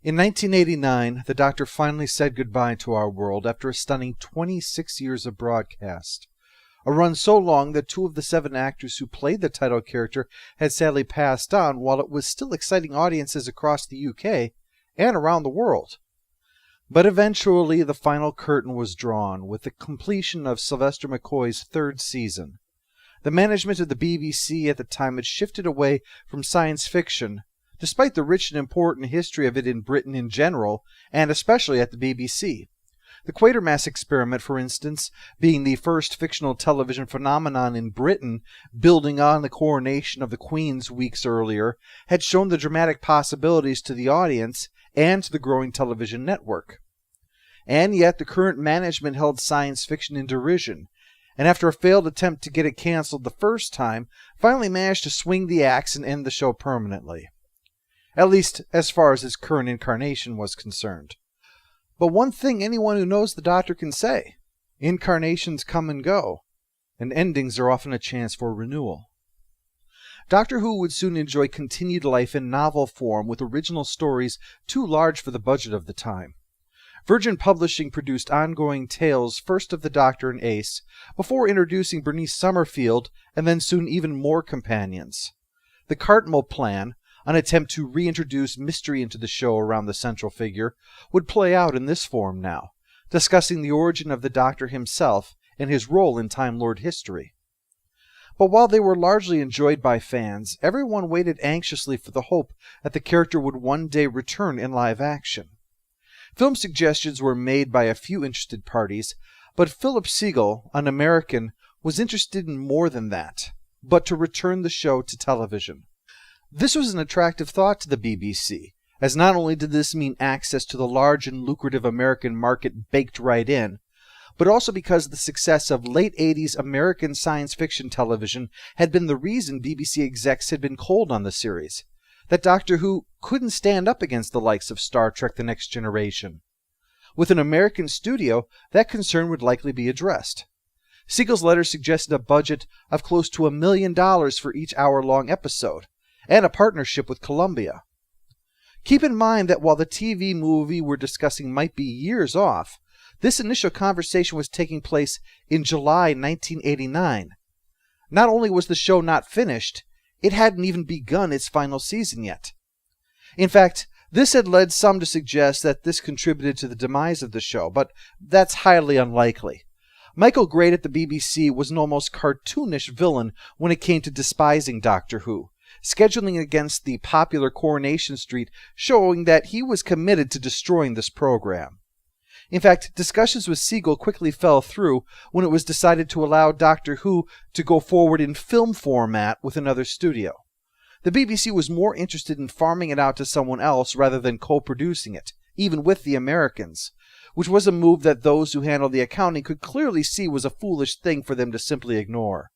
In 1989, the Doctor finally said goodbye to our world after a stunning 26 years of broadcast. A run so long that 2 of the 7 actors who played the title character had sadly passed on, while it was still exciting audiences across the UK and around the world. But eventually the final curtain was drawn with the completion of Sylvester McCoy's 3rd season. The management of the BBC at the time had shifted away from science fiction, despite the rich and important history of it in Britain in general, and especially at the BBC. The Quatermass experiment, for instance, being the first fictional television phenomenon in Britain, building on the coronation of the Queen weeks earlier, had shown the dramatic possibilities to the audience and to the growing television network. And yet the current management held science fiction in derision, and after a failed attempt to get it cancelled the first time, finally managed to swing the axe and end the show permanently. At least as far as its current incarnation was concerned. But one thing anyone who knows the Doctor can say: incarnations come and go, and endings are often a chance for renewal. Doctor Who would soon enjoy continued life in novel form with original stories too large for the budget of the time. Virgin Publishing produced ongoing tales, first of the Doctor and Ace, before introducing Bernice Summerfield, and then soon even more companions. The Cartmel plan, an attempt to reintroduce mystery into the show around the central figure, would play out in this form now, discussing the origin of the Doctor himself and his role in Time Lord history. But while they were largely enjoyed by fans, everyone waited anxiously for the hope that the character would one day return in live action. Film suggestions were made by a few interested parties, but Philip Siegel, an American, was interested in more than that, but to return the show to television. This was an attractive thought to the BBC, as not only did this mean access to the large and lucrative American market baked right in, but also because the success of late 80s American science fiction television had been the reason BBC execs had been cold on the series, that Doctor Who couldn't stand up against the likes of Star Trek: The Next Generation. With an American studio, that concern would likely be addressed. Siegel's letter suggested a budget of close to $1 million for each hour-long episode, and a partnership with Columbia. Keep in mind that while the TV movie we're discussing might be years off, this initial conversation was taking place in July 1989. Not only was the show not finished, it hadn't even begun its final season yet. In fact, this had led some to suggest that this contributed to the demise of the show, but that's highly unlikely. Michael Grade at the BBC was an almost cartoonish villain when it came to despising Doctor Who, scheduling against the popular Coronation Street, showing that he was committed to destroying this program. In fact, discussions with Siegel quickly fell through when it was decided to allow Doctor Who to go forward in film format with another studio. The BBC was more interested in farming it out to someone else rather than co-producing it, even with the Americans, which was a move that those who handled the accounting could clearly see was a foolish thing for them to simply ignore.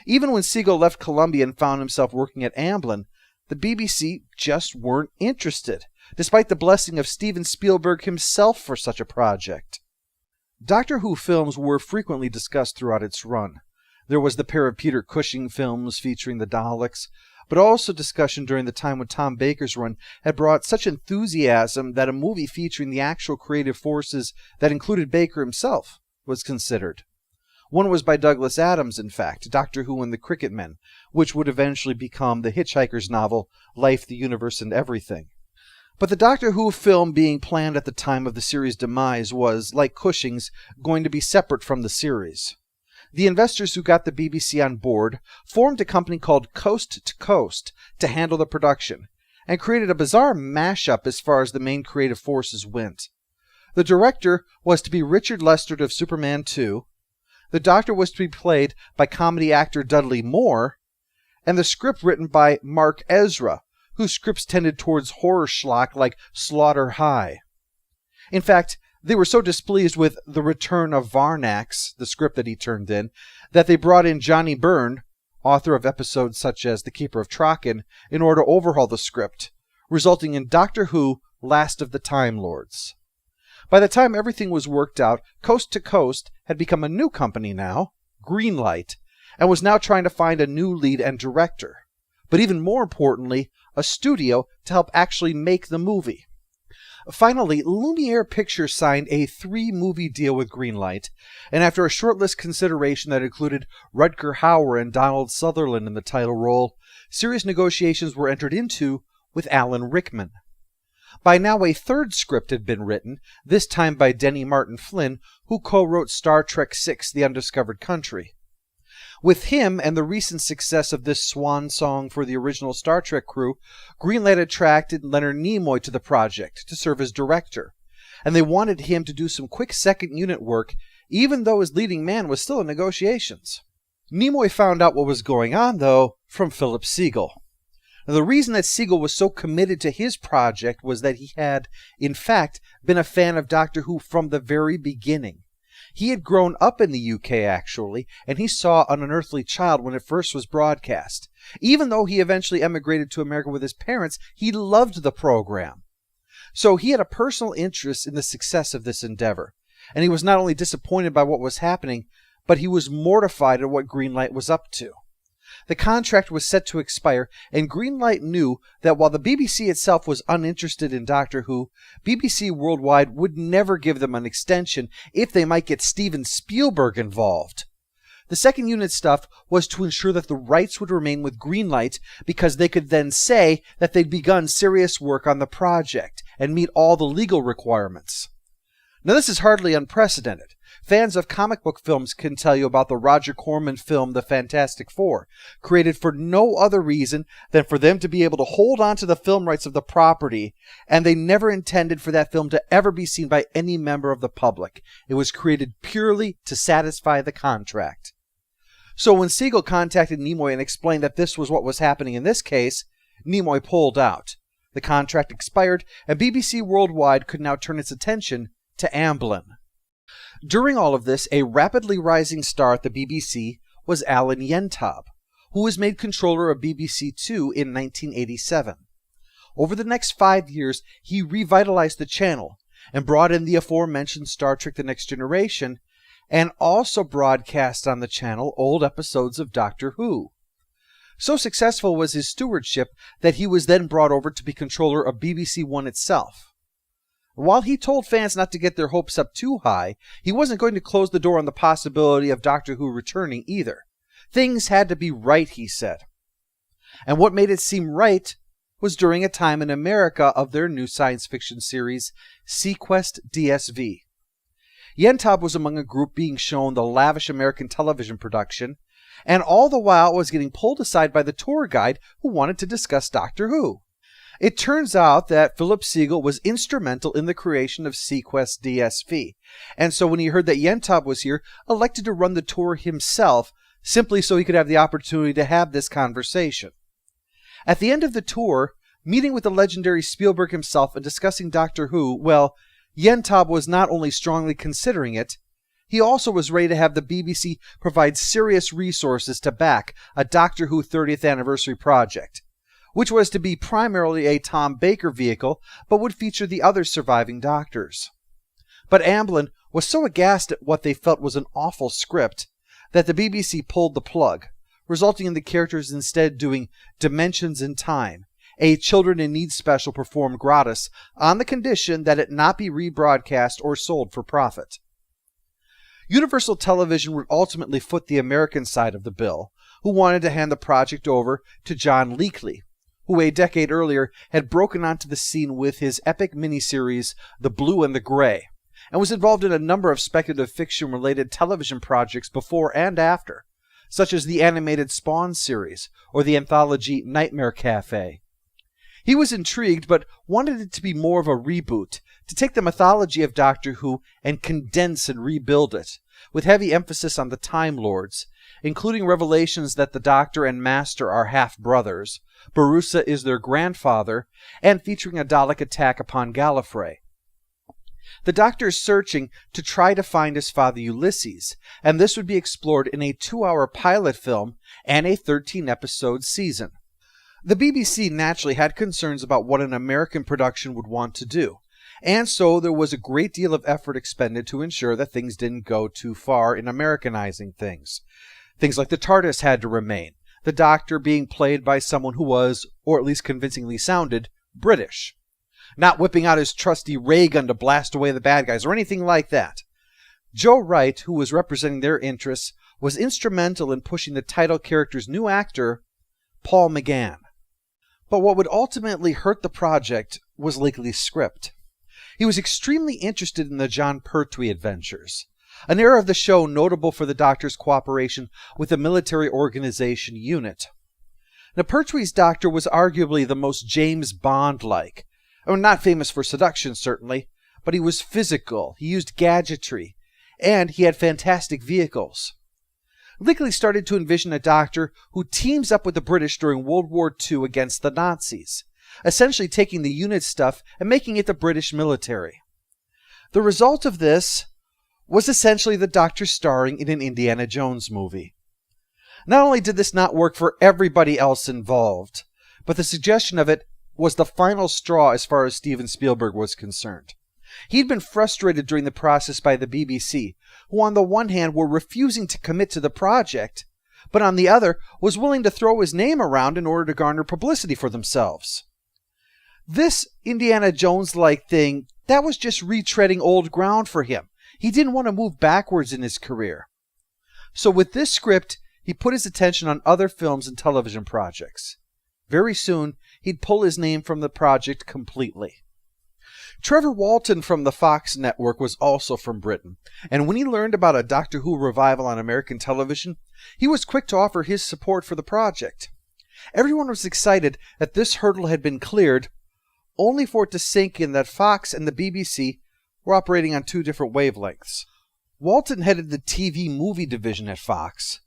Even when Siegel left Columbia and found himself working at Amblin, the BBC just weren't interested, despite the blessing of Steven Spielberg himself for such a project. Doctor Who films were frequently discussed throughout its run. There was the pair of Peter Cushing films featuring the Daleks, but also discussion during the time when Tom Baker's run had brought such enthusiasm that a movie featuring the actual creative forces that included Baker himself was considered. One was by Douglas Adams, in fact, Doctor Who and the Cricket Men, which would eventually become the Hitchhiker's novel, Life, the Universe, and Everything. But the Doctor Who film being planned at the time of the series' demise was, like Cushing's, going to be separate from the series. The investors who got the BBC on board formed a company called Coast to Coast to handle the production, and created a bizarre mashup as far as the main creative forces went. The director was to be Richard Lestard of Superman 2, the Doctor was to be played by comedy actor Dudley Moore, and the script written by Mark Ezra, whose scripts tended towards horror schlock like Slaughter High. In fact, they were so displeased with The Return of Varnax, the script that he turned in, that they brought in Johnny Byrne, author of episodes such as The Keeper of Traken, in order to overhaul the script, resulting in Doctor Who: Last of the Time Lords. By the time everything was worked out, Coast to Coast had become a new company now, Greenlight, and was now trying to find a new lead and director. But even more importantly, a studio to help actually make the movie. Finally, Lumiere Pictures signed a 3-movie deal with Greenlight, and after a shortlist consideration that included Rutger Hauer and Donald Sutherland in the title role, serious negotiations were entered into with Alan Rickman. By now, a 3rd script had been written, this time by Denny Martin Flynn, who co-wrote Star Trek VI: The Undiscovered Country. With him and the recent success of this swan song for the original Star Trek crew, Greenlight attracted Leonard Nimoy to the project to serve as director, and they wanted him to do some quick second unit work, even though his leading man was still in negotiations. Nimoy found out what was going on, though, from Philip Segal. Now, the reason that Segal was so committed to his project was that he had, in fact, been a fan of Doctor Who from the very beginning. He had grown up in the UK, actually, and he saw An Unearthly Child when it first was broadcast. Even though he eventually emigrated to America with his parents, he loved the program. So he had a personal interest in the success of this endeavor, and he was not only disappointed by what was happening, but he was mortified at what Greenlight was up to. The contract was set to expire, and Greenlight knew that while the BBC itself was uninterested in Doctor Who, BBC Worldwide would never give them an extension if they might get Steven Spielberg involved. The second unit stuff was to ensure that the rights would remain with Greenlight because they could then say that they'd begun serious work on the project and meet all the legal requirements. Now, this is hardly unprecedented. Fans of comic book films can tell you about the Roger Corman film The Fantastic Four, created for no other reason than for them to be able to hold on to the film rights of the property, and they never intended for that film to ever be seen by any member of the public. It was created purely to satisfy the contract. So when Segal contacted Nimoy and explained that this was what was happening in this case, Nimoy pulled out. The contract expired, and BBC Worldwide could now turn its attention to Amblin. During all of this, a rapidly rising star at the BBC was Alan Yentob, who was made controller of BBC Two in 1987. Over the next 5 years, he revitalized the channel and brought in the aforementioned Star Trek The Next Generation, and also broadcast on the channel old episodes of Doctor Who. So successful was his stewardship that he was then brought over to be controller of BBC One itself. While he told fans not to get their hopes up too high, he wasn't going to close the door on the possibility of Doctor Who returning either. Things had to be right, he said. And what made it seem right was during a time in America of their new science fiction series, Sequest DSV. Yentob was among a group being shown the lavish American television production, and all the while was getting pulled aside by the tour guide who wanted to discuss Doctor Who. It turns out that Philip Segal was instrumental in the creation of Sequest DSV, and so when he heard that Yentob was here, elected to run the tour himself, simply so he could have the opportunity to have this conversation. At the end of the tour, meeting with the legendary Spielberg himself and discussing Doctor Who, well, Yentob was not only strongly considering it, he also was ready to have the BBC provide serious resources to back a Doctor Who 30th anniversary project, which was to be primarily a Tom Baker vehicle, but would feature the other surviving Doctors. But Amblin was so aghast at what they felt was an awful script that the BBC pulled the plug, resulting in the characters instead doing Dimensions in Time, a Children in Need special performed gratis, on the condition that it not be rebroadcast or sold for profit. Universal Television would ultimately foot the American side of the bill, who wanted to hand the project over to John Leakey, who a decade earlier had broken onto the scene with his epic miniseries The Blue and the Gray, and was involved in a number of speculative fiction-related television projects before and after, such as the animated Spawn series or the anthology Nightmare Cafe. He was intrigued, but wanted it to be more of a reboot, to take the mythology of Doctor Who and condense and rebuild it, with heavy emphasis on the Time Lords, including revelations that the Doctor and Master are half-brothers, Barusa is their grandfather, and featuring a Dalek attack upon Gallifrey. The Doctor is searching to try to find his father Ulysses, and this would be explored in a 2-hour pilot film and a 13-episode season. The BBC naturally had concerns about what an American production would want to do, and so there was a great deal of effort expended to ensure that things didn't go too far in Americanizing things. Things like the TARDIS had to remain, the Doctor being played by someone who was, or at least convincingly sounded, British. not whipping out his trusty ray gun to blast away the bad guys or anything like that. Joe Wright, who was representing their interests, was instrumental in pushing the title character's new actor, Paul McGann. But what would ultimately hurt the project was Leakley's script. He was extremely interested in the Jon Pertwee adventures, an era of the show notable for the Doctor's cooperation with the military organization UNIT. Now, Pertwee's Doctor was arguably the most James Bond-like. Not famous for seduction, certainly, but he was physical, he used gadgetry, and he had fantastic vehicles. Leakley started to envision a Doctor who teams up with the British during World War II against the Nazis, essentially taking the UNIT stuff and making it the British military. The result of this was essentially the Doctor starring in an Indiana Jones movie. Not only did this not work for everybody else involved, but the suggestion of it was the final straw as far as Steven Spielberg was concerned. He'd been frustrated during the process by the BBC, who on the one hand were refusing to commit to the project, but on the other was willing to throw his name around in order to garner publicity for themselves. This Indiana Jones-like thing, that was just retreading old ground for him. He didn't want to move backwards in his career. So with this script, he put his attention on other films and television projects. Very soon, he'd pull his name from the project completely. Trevor Walton from the Fox network was also from Britain, and when he learned about a Doctor Who revival on American television, he was quick to offer his support for the project. Everyone was excited that this hurdle had been cleared, only for it to sink in that Fox and the BBC were operating on two different wavelengths. Walton headed the TV movie division at Fox.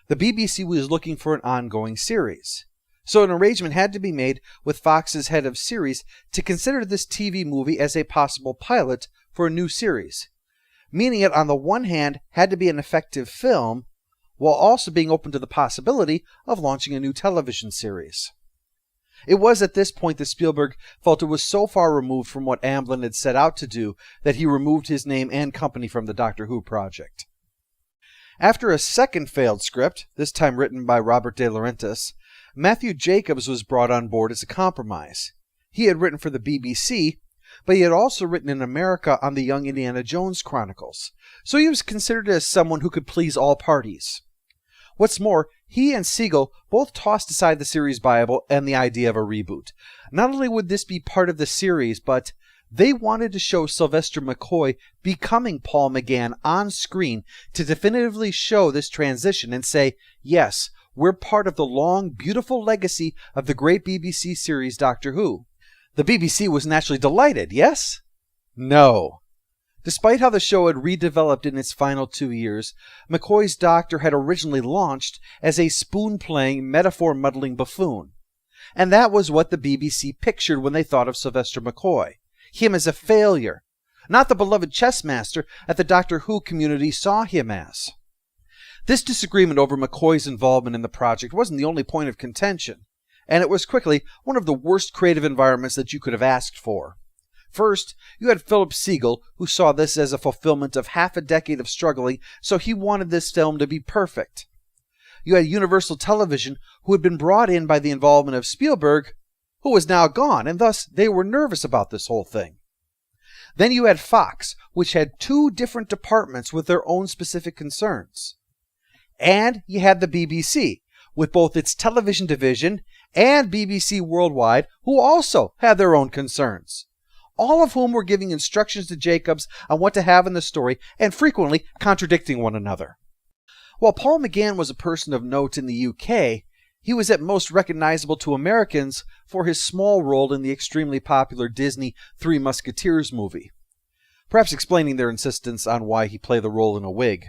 The BBC was looking for an ongoing series. So an arrangement had to be made with Fox's head of series to consider this TV movie as a possible pilot for a new series, meaning it on the one hand had to be an effective film, while also being open to the possibility of launching a new television series. It was at this point that Spielberg felt it was so far removed from what Amblin had set out to do that he removed his name and company from the Doctor Who project. After a second failed script, this time written by Robert De Laurentiis, Matthew Jacobs was brought on board as a compromise. He had written for the BBC, but he had also written in America on the Young Indiana Jones Chronicles, so he was considered as someone who could please all parties. What's more, he and Siegel both tossed aside the series Bible and the idea of a reboot. Not only would this be part of the series, but they wanted to show Sylvester McCoy becoming Paul McGann on screen to definitively show this transition and say, yes, we're part of the long, beautiful legacy of the great BBC series Doctor Who. The BBC was naturally delighted, yes? No. Despite how the show had redeveloped in its final 2 years, McCoy's Doctor had originally launched as a spoon-playing, metaphor-muddling buffoon. And that was what the BBC pictured when they thought of Sylvester McCoy. Him as a failure, not the beloved chess master that the Doctor Who community saw him as. This disagreement over McCoy's involvement in the project wasn't the only point of contention, and it was quickly one of the worst creative environments that you could have asked for. First, you had Philip Siegel, who saw this as a fulfillment of half a decade of struggling, so he wanted this film to be perfect. You had Universal Television, who had been brought in by the involvement of Spielberg, who was now gone, and thus they were nervous about this whole thing. Then you had Fox, which had two different departments with their own specific concerns. And you had the BBC, with both its television division and BBC Worldwide, who also had their own concerns, all of whom were giving instructions to Jacobs on what to have in the story and frequently contradicting one another. While Paul McGann was a person of note in the UK, he was at most recognizable to Americans for his small role in the extremely popular Disney Three Musketeers movie, perhaps explaining their insistence on why he played the role in a wig.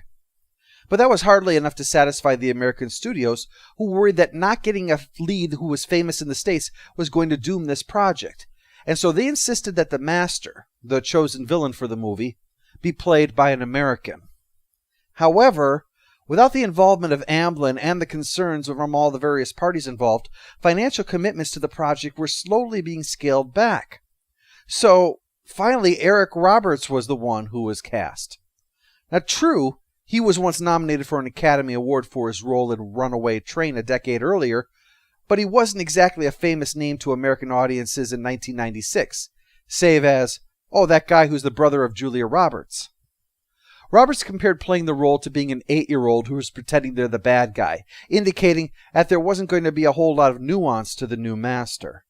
But that was hardly enough to satisfy the American studios, who worried that not getting a lead who was famous in the States was going to doom this project, and so they insisted that the Master, the chosen villain for the movie, be played by an American. However, without the involvement of Amblin and the concerns from all the various parties involved, financial commitments to the project were slowly being scaled back. So, finally, Eric Roberts was the one who was cast. Now, true, he was once nominated for an Academy Award for his role in Runaway Train a decade earlier, but he wasn't exactly a famous name to American audiences in 1996. save as, oh, that guy who's the brother of Julia Roberts. Roberts compared playing the role to being an 8-year-old who was pretending they're the bad guy, indicating that there wasn't going to be a whole lot of nuance to the new master.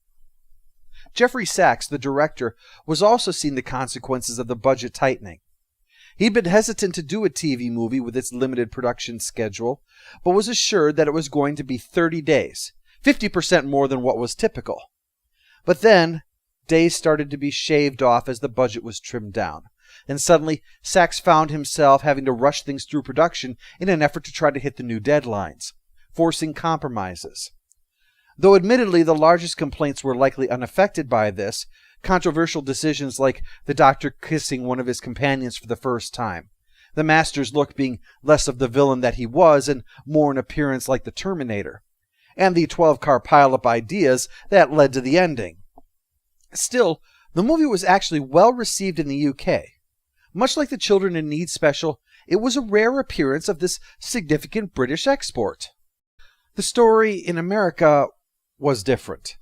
Jeffrey Sachs, the director, was also seeing the consequences of the budget tightening. He'd been hesitant to do a TV movie with its limited production schedule, but was assured that it was going to be 30 days, 50% more than what was typical. But then, days started to be shaved off as the budget was trimmed down, and suddenly Sachs found himself having to rush things through production in an effort to try to hit the new deadlines, forcing compromises. Though admittedly the largest complaints were likely unaffected by this, controversial decisions like the Doctor kissing one of his companions for the first time, the Master's look being less of the villain that he was and more an appearance like the Terminator, and the 12-car pile-up ideas that led to the ending. Still, the movie was actually well received in the UK. Much like the Children in Need special, it was a rare appearance of this significant British export. The story in America was different.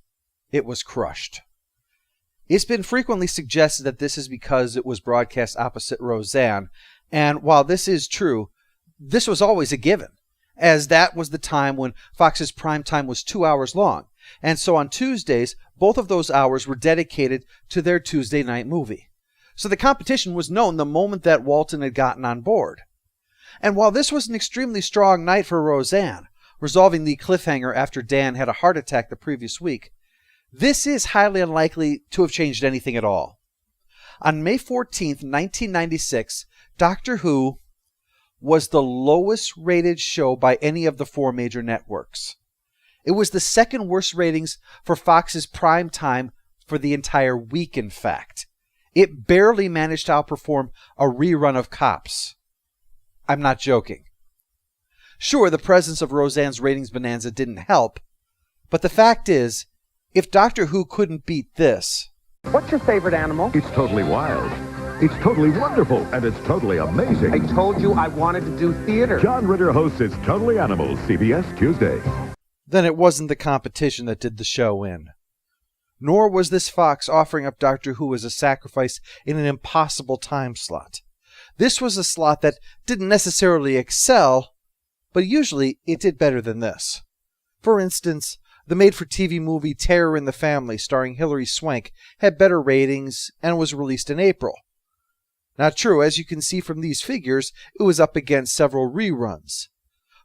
It was crushed. It's been frequently suggested that this is because it was broadcast opposite Roseanne, and while this is true, this was always a given, as that was the time when Fox's prime time was 2 hours long, and so on Tuesdays, both of those hours were dedicated to their Tuesday night movie. So the competition was known the moment that Walton had gotten on board. And while this was an extremely strong night for Roseanne, resolving the cliffhanger after Dan had a heart attack the previous week, this is highly unlikely to have changed anything at all. On May 14th, 1996, Doctor Who was the lowest rated show by any of the 4 major networks. It was the second worst ratings for Fox's prime time for the entire week, in fact. It barely managed to outperform a rerun of Cops. I'm not joking. Sure, the presence of Roseanne's ratings bonanza didn't help, but the fact is, if Doctor Who couldn't beat this... What's your favorite animal? It's totally wild. It's totally wonderful, and it's totally amazing. I told you I wanted to do theater. John Ritter hosts It's Totally Animals, CBS Tuesday. Then it wasn't the competition that did the show in. Nor was this Fox offering up Doctor Who as a sacrifice in an impossible time slot. This was a slot that didn't necessarily excel, but usually it did better than this. For instance, the made-for-TV movie Terror in the Family, starring Hilary Swank, had better ratings and was released in April. Not true, as you can see from these figures, it was up against several reruns.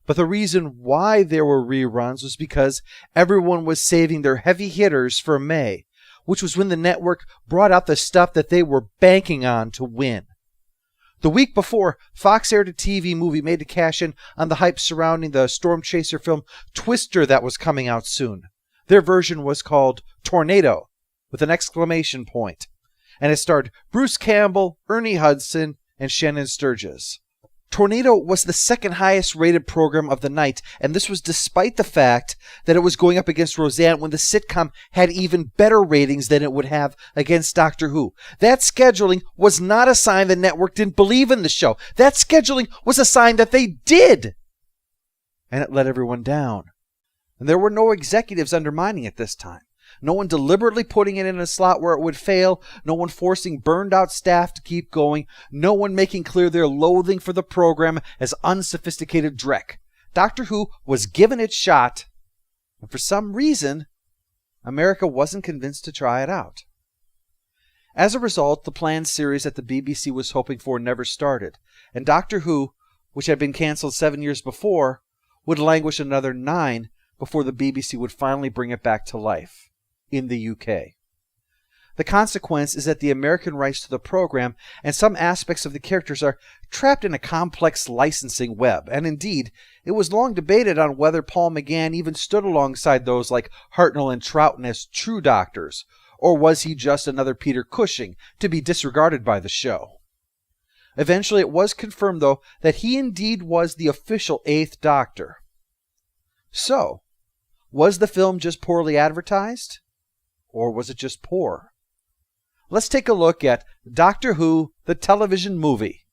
But the reason why there were reruns was because everyone was saving their heavy hitters for May, which was when the network brought out the stuff that they were banking on to win. The week before, Fox aired a TV movie made to cash in on the hype surrounding the Storm Chaser film Twister that was coming out soon. Their version was called Tornado, with an exclamation point, and it starred Bruce Campbell, Ernie Hudson, and Shannon Sturgis. Tornado was the second highest rated program of the night, and this was despite the fact that it was going up against Roseanne when the sitcom had even better ratings than it would have against Doctor Who. That scheduling was not a sign the network didn't believe in the show. That scheduling was a sign that they did. And it let everyone down. And there were no executives undermining it this time. No one deliberately putting it in a slot where it would fail, no one forcing burned-out staff to keep going, no one making clear their loathing for the program as unsophisticated dreck. Doctor Who was given its shot, and for some reason, America wasn't convinced to try it out. As a result, the planned series that the BBC was hoping for never started, and Doctor Who, which had been cancelled 7 years before, would languish another 9 before the BBC would finally bring it back to life. In the UK. The consequence is that the American rights to the program and some aspects of the characters are trapped in a complex licensing web, and indeed, it was long debated on whether Paul McGann even stood alongside those like Hartnell and Troughton as true doctors, or was he just another Peter Cushing to be disregarded by the show. Eventually it was confirmed, though, that he indeed was the official 8th Doctor. So, was the film just poorly advertised? Or was it just poor? Let's take a look at Doctor Who, the television movie.